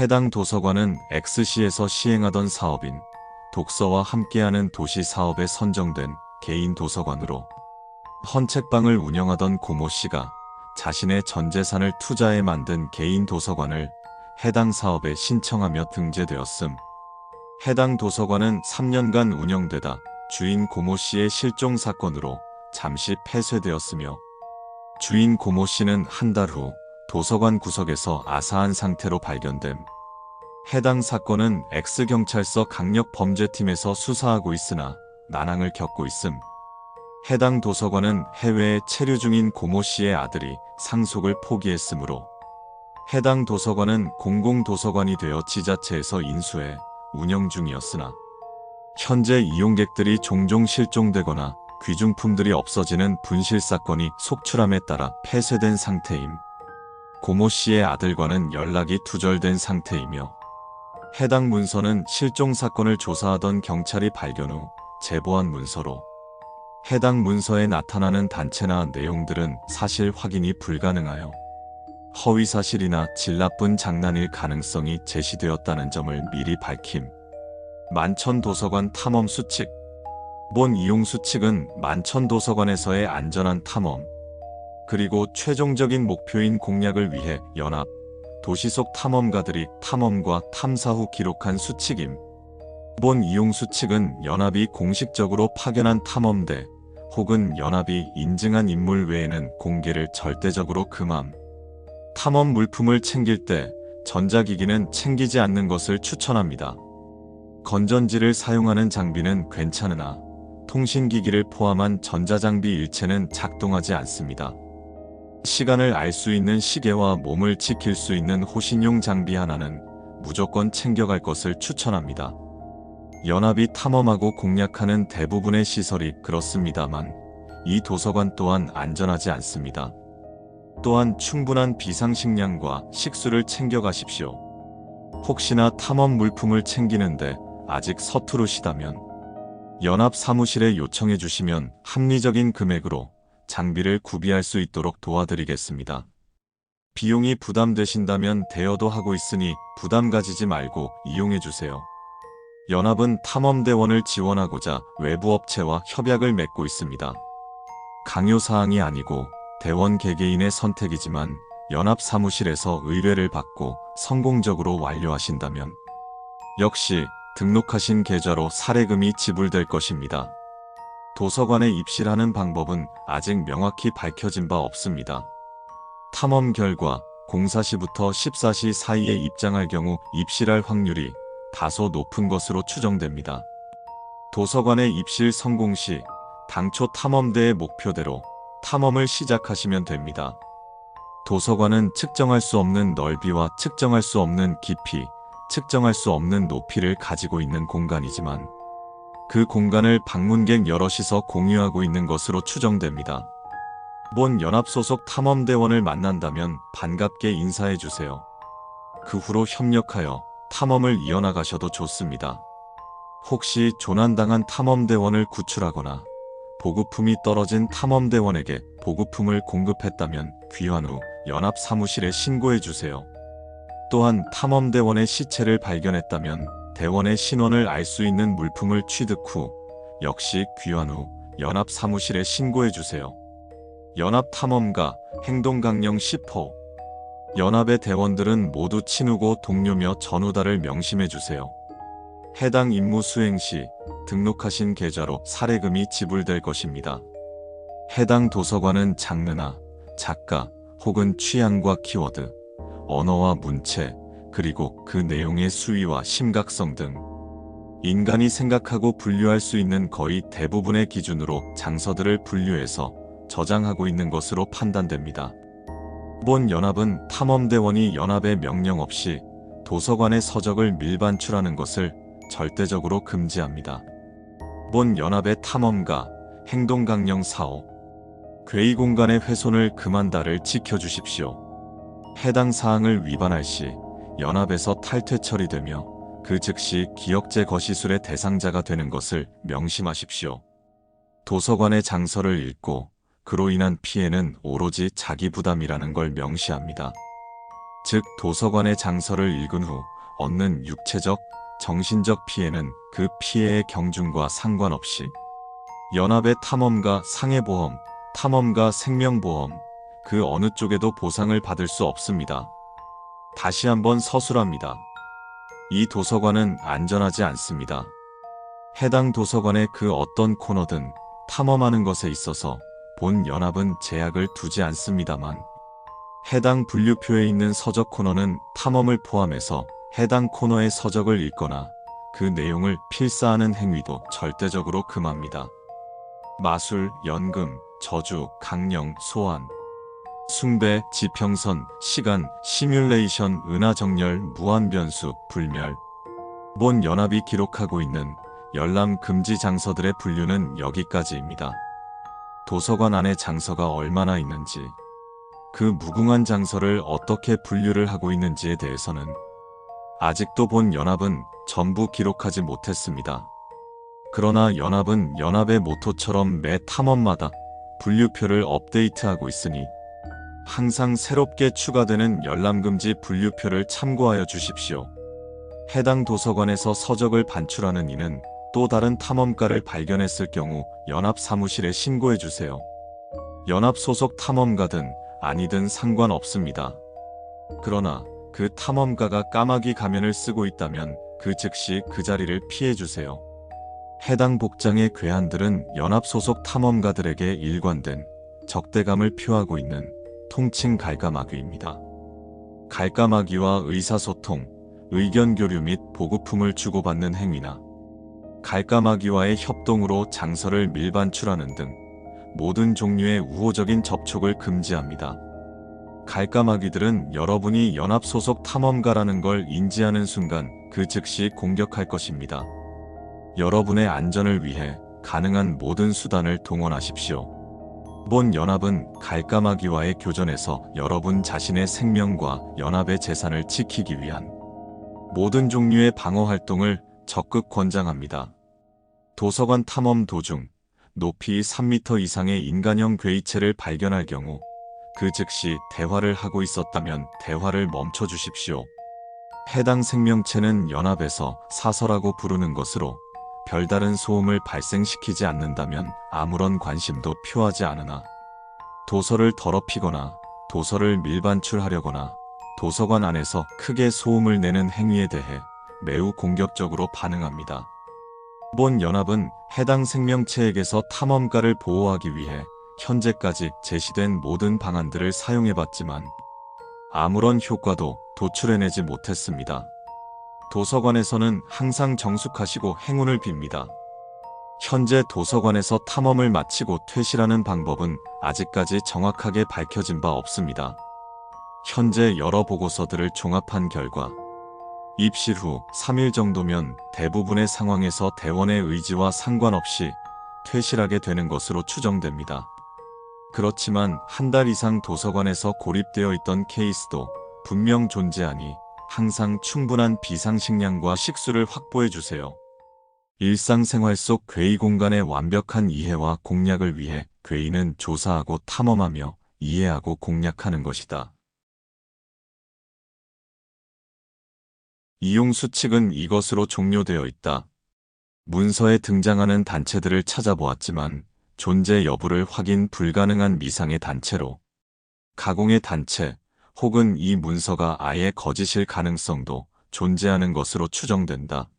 해당 도서관은 X시에서 시행하던 사업인 독서와 함께하는 도시 사업에 선정된 개인 도서관으로 헌책방을 운영하던 고모 씨가 자신의 전 재산을 투자해 만든 개인 도서관을 해당 사업에 신청하며 등재되었음. 해당 도서관은 3년간 운영되다 주인 고모 씨의 실종 사건으로 잠시 폐쇄되었으며 주인 고모 씨는 한 달 후 도서관 구석에서 아사한 상태로 발견됨. 해당 사건은 X경찰서 강력범죄팀에서 수사하고 있으나 난항을 겪고 있음. 해당 도서관은 해외에 체류 중인 고모 씨의 아들이 상속을 포기했으므로 해당 도서관은 공공도서관이 되어 지자체에서 인수해 운영 중이었으나 현재 이용객들이 종종 실종되거나 귀중품들이 없어지는 분실 사건이 속출함에 따라 폐쇄된 상태임. 고모 씨의 아들과는 연락이 두절된 상태이며 해당 문서는 실종 사건을 조사하던 경찰이 발견 후 제보한 문서로 해당 문서에 나타나는 단체나 내용들은 사실 확인이 불가능하여 허위사실이나 질 나쁜 장난일 가능성이 제시되었다는 점을 미리 밝힘. 만천도서관 탐험 수칙. 본 이용 수칙은 만천도서관에서의 안전한 탐험, 그리고 최종적인 목표인 공략을 위해 연합, 도시 속 탐험가들이 탐험과 탐사 후 기록한 수칙임. 본 이용 수칙은 연합이 공식적으로 파견한 탐험대 혹은 연합이 인증한 인물 외에는 공개를 절대적으로 금함. 탐험 물품을 챙길 때 전자기기는 챙기지 않는 것을 추천합니다. 건전지를 사용하는 장비는 괜찮으나 통신기기를 포함한 전자장비 일체는 작동하지 않습니다. 시간을 알 수 있는 시계와 몸을 지킬 수 있는 호신용 장비 하나는 무조건 챙겨갈 것을 추천합니다. 연합이 탐험하고 공략하는 대부분의 시설이 그렇습니다만 이 도서관 또한 안전하지 않습니다. 또한 충분한 비상식량과 식수를 챙겨가십시오. 혹시나 탐험 물품을 챙기는데 아직 서투르시다면 연합 사무실에 요청해 주시면 합리적인 금액으로 장비를 구비할 수 있도록 도와드리겠습니다. 비용이 부담되신다면 대여도 하고 있으니 부담 가지지 말고 이용해 주세요. 연합은 탐험대원을 지원하고자 외부 업체와 협약을 맺고 있습니다. 강요사항이 아니고 대원 개개인의 선택이지만 연합 사무실에서 의뢰를 받고 성공적으로 완료하신다면 역시 등록하신 계좌로 사례금이 지불될 것입니다. 도서관에 입실하는 방법은 아직 명확히 밝혀진 바 없습니다. 탐험 결과 04시부터 14시 사이에 입장할 경우 입실할 확률이 다소 높은 것으로 추정됩니다. 도서관에 입실 성공 시 당초 탐험대의 목표대로 탐험을 시작하시면 됩니다. 도서관은 측정할 수 없는 넓이와 측정할 수 없는 깊이, 측정할 수 없는 높이를 가지고 있는 공간이지만 그 공간을 방문객 여럿이서 공유하고 있는 것으로 추정됩니다. 본 연합 소속 탐험대원을 만난다면 반갑게 인사해 주세요. 그 후로 협력하여 탐험을 이어나가셔도 좋습니다. 혹시 조난당한 탐험대원을 구출하거나 보급품이 떨어진 탐험대원에게 보급품을 공급했다면 귀환 후 연합 사무실에 신고해 주세요. 또한 탐험대원의 시체를 발견했다면 대원의 신원을 알 수 있는 물품을 취득 후 역시 귀환 후 연합 사무실에 신고해 주세요. 연합 탐험가 행동강령 10호. 연합의 대원들은 모두 친우고 동료며 전우다를 명심해 주세요. 해당 임무 수행 시 등록하신 계좌로 사례금이 지불될 것입니다. 해당 도서관은 장르나 작가 혹은 취향과 키워드, 언어와 문체, 그리고 그 내용의 수위와 심각성 등 인간이 생각하고 분류할 수 있는 거의 대부분의 기준으로 장서들을 분류해서 저장하고 있는 것으로 판단됩니다. 본 연합은 탐험대원이 연합의 명령 없이 도서관의 서적을 밀반출하는 것을 절대적으로 금지합니다. 본 연합의 탐험가 행동강령 4호. 괴의 공간의 훼손을 금한다를 지켜주십시오. 해당 사항을 위반할 시 연합에서 탈퇴 처리되며 그 즉시 기억재 거시술의 대상자가 되는 것을 명심하십시오. 도서관의 장서를 읽고 그로 인한 피해는 오로지 자기 부담이라는 걸 명시합니다. 즉 도서관의 장서를 읽은 후 얻는 육체적, 정신적 피해는 그 피해의 경중과 상관없이 연합의 탐험가 상해보험, 탐험가 생명보험, 그 어느 쪽에도 보상을 받을 수 없습니다. 다시 한번 서술합니다. 이 도서관은 안전하지 않습니다. 해당 도서관의 그 어떤 코너든 탐험하는 것에 있어서 본 연합은 제약을 두지 않습니다만 해당 분류표에 있는 서적 코너는 탐험을 포함해서 해당 코너의 서적을 읽거나 그 내용을 필사하는 행위도 절대적으로 금합니다. 마술, 연금, 저주, 강령, 소환, 숭배, 지평선, 시간, 시뮬레이션, 은하정렬, 무한변수, 불멸. 본 연합이 기록하고 있는 열람 금지 장서들의 분류는 여기까지입니다. 도서관 안에 장서가 얼마나 있는지, 그 무궁한 장서를 어떻게 분류를 하고 있는지에 대해서는 아직도 본 연합은 전부 기록하지 못했습니다. 그러나 연합은 연합의 모토처럼 매 탐험마다 분류표를 업데이트하고 있으니 항상 새롭게 추가되는 열람금지 분류표를 참고하여 주십시오. 해당 도서관에서 서적을 반출하는 이는 또 다른 탐험가를 발견했을 경우 연합 사무실에 신고해 주세요. 연합 소속 탐험가든 아니든 상관없습니다. 그러나 그 탐험가가 까마귀 가면을 쓰고 있다면 그 즉시 그 자리를 피해 주세요. 해당 복장의 괴한들은 연합 소속 탐험가들에게 일관된 적대감을 표하고 있는 통칭 갈까마귀입니다. 갈까마귀와 의사소통, 의견 교류 및 보급품을 주고받는 행위나 갈까마귀와의 협동으로 장서를 밀반출하는 등 모든 종류의 우호적인 접촉을 금지합니다. 갈까마귀들은 여러분이 연합 소속 탐험가라는 걸 인지하는 순간 그 즉시 공격할 것입니다. 여러분의 안전을 위해 가능한 모든 수단을 동원하십시오. 본 연합은 갈까마귀와의 교전에서 여러분 자신의 생명과 연합의 재산을 지키기 위한 모든 종류의 방어 활동을 적극 권장합니다. 도서관 탐험 도중 높이 3m 이상의 인간형 괴이체를 발견할 경우 그 즉시 대화를 하고 있었다면 대화를 멈춰 주십시오. 해당 생명체는 연합에서 사서라고 부르는 것으로 별다른 소음을 발생시키지 않는다면 아무런 관심도 표하지 않으나 도서를 더럽히거나 도서를 밀반출하려거나 도서관 안에서 크게 소음을 내는 행위에 대해 매우 공격적으로 반응합니다. 본 연합은 해당 생명체에게서 탐험가를 보호하기 위해 현재까지 제시된 모든 방안들을 사용해봤지만 아무런 효과도 도출해내지 못했습니다. 도서관에서는 항상 정숙하시고 행운을 빕니다. 현재 도서관에서 탐험을 마치고 퇴실하는 방법은 아직까지 정확하게 밝혀진 바 없습니다. 현재 여러 보고서들을 종합한 결과 입실 후 3일 정도면 대부분의 상황에서 대원의 의지와 상관없이 퇴실하게 되는 것으로 추정됩니다. 그렇지만 한 달 이상 도서관에서 고립되어 있던 케이스도 분명 존재하니 항상 충분한 비상식량과 식수를 확보해 주세요. 일상생활 속 괴이 공간의 완벽한 이해와 공략을 위해 괴이는 조사하고 탐험하며 이해하고 공략하는 것이다. 이용 수칙은 이것으로 종료되어 있다. 문서에 등장하는 단체들을 찾아보았지만 존재 여부를 확인 불가능한 미상의 단체로 가공의 단체 혹은 이 문서가 아예 거짓일 가능성도 존재하는 것으로 추정된다.